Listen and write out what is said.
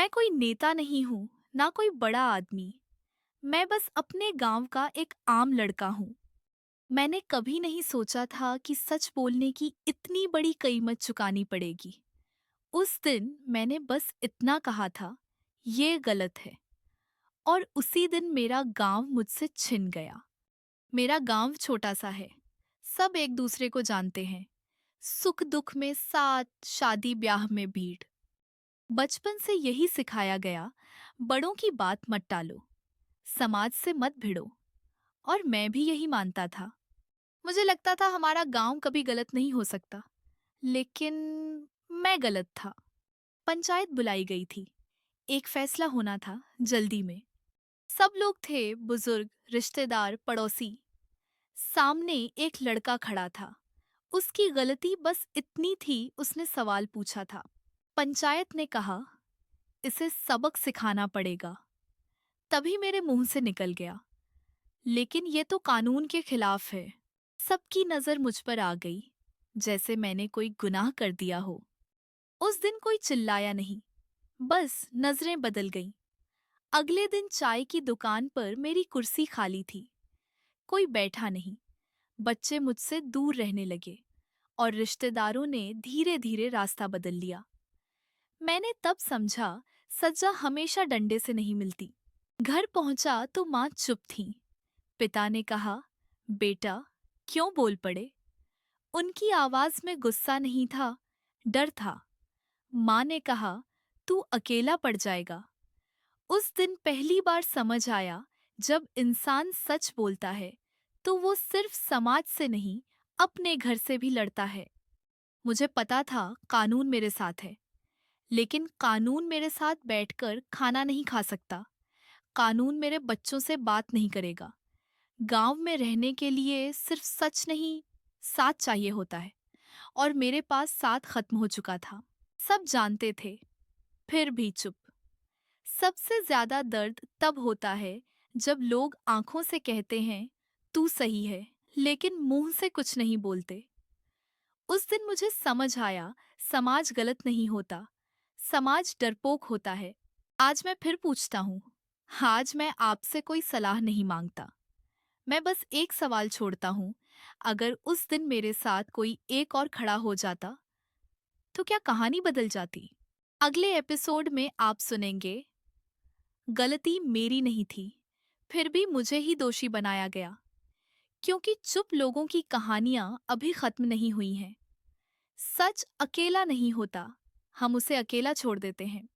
मैं कोई नेता नहीं हूँ, ना कोई बड़ा आदमी। मैं बस अपने गांव का एक आम लड़का हूँ। मैंने कभी नहीं सोचा था कि सच बोलने की इतनी बड़ी कीमत चुकानी पड़ेगी। उस दिन मैंने बस इतना कहा था, ये गलत है। और उसी दिन मेरा गांव मुझसे छिन गया। मेरा गांव छोटा सा है। सब एक दूसरे को जानते हैं। सुख दुख में साथ, शादी ब्याह में भीड़। बचपन से यही सिखाया गया, बड़ों की बात मत टालो, समाज से मत भिड़ो। और मैं भी यही मानता था। मुझे लगता था हमारा गांव कभी गलत नहीं हो सकता। लेकिन मैं गलत था। पंचायत बुलाई गई थी। एक फैसला होना था जल्दी में। सब लोग थे, बुजुर्ग, रिश्तेदार, पड़ोसी। सामने एक लड़का खड़ा था। उसकी गलती बस इतनी थी, उसने सवाल पूछा था। पंचायत ने कहा, इसे सबक सिखाना पड़ेगा। तभी मेरे मुंह से निकल गया, लेकिन ये तो कानून के खिलाफ है। सबकी नजर मुझ पर आ गई, जैसे मैंने कोई गुनाह कर दिया हो। उस दिन कोई चिल्लाया नहीं, बस नजरें बदल गईं। अगले दिन चाय की दुकान पर मेरी कुर्सी खाली थी। कोई बैठा नहीं। बच्चे मुझसे दूर रहने लगे और रिश्तेदारों ने धीरे धीरे रास्ता बदल लिया। मैंने तब समझा, सजा हमेशा डंडे से नहीं मिलती। घर पहुंचा तो माँ चुप थी। पिता ने कहा, बेटा, क्यों बोल पड़े? उनकी आवाज में गुस्सा नहीं था, डर था। माँ ने कहा, तू अकेला पड़ जाएगा। उस दिन पहली बार समझ आया, जब इंसान सच बोलता है तो वो सिर्फ समाज से नहीं, अपने घर से भी लड़ता है। मुझे पता था कानून मेरे साथ है, लेकिन कानून मेरे साथ बैठकर खाना नहीं खा सकता। कानून मेरे बच्चों से बात नहीं करेगा। गांव में रहने के लिए सिर्फ सच नहीं, साथ चाहिए होता है। और मेरे पास साथ खत्म हो चुका था। सब जानते थे, फिर भी चुप। सबसे ज्यादा दर्द तब होता है जब लोग आंखों से कहते हैं, तू सही है, लेकिन मुंह से कुछ नहीं बोलते। उस दिन मुझे समझ आया, समाज गलत नहीं होता, समाज डरपोक होता है। आज मैं फिर पूछता हूँ। आज मैं आपसे कोई सलाह नहीं मांगता। मैं बस एक सवाल छोड़ता हूँ, अगर उस दिन मेरे साथ कोई एक और खड़ा हो जाता, तो क्या कहानी बदल जाती? अगले एपिसोड में आप सुनेंगे, गलती मेरी नहीं थी, फिर भी मुझे ही दोषी बनाया गया। क्योंकि चुप लोगों की कहानियां अभी खत्म नहीं हुई हैं। सच अकेला नहीं होता, हम उसे अकेला छोड़ देते हैं।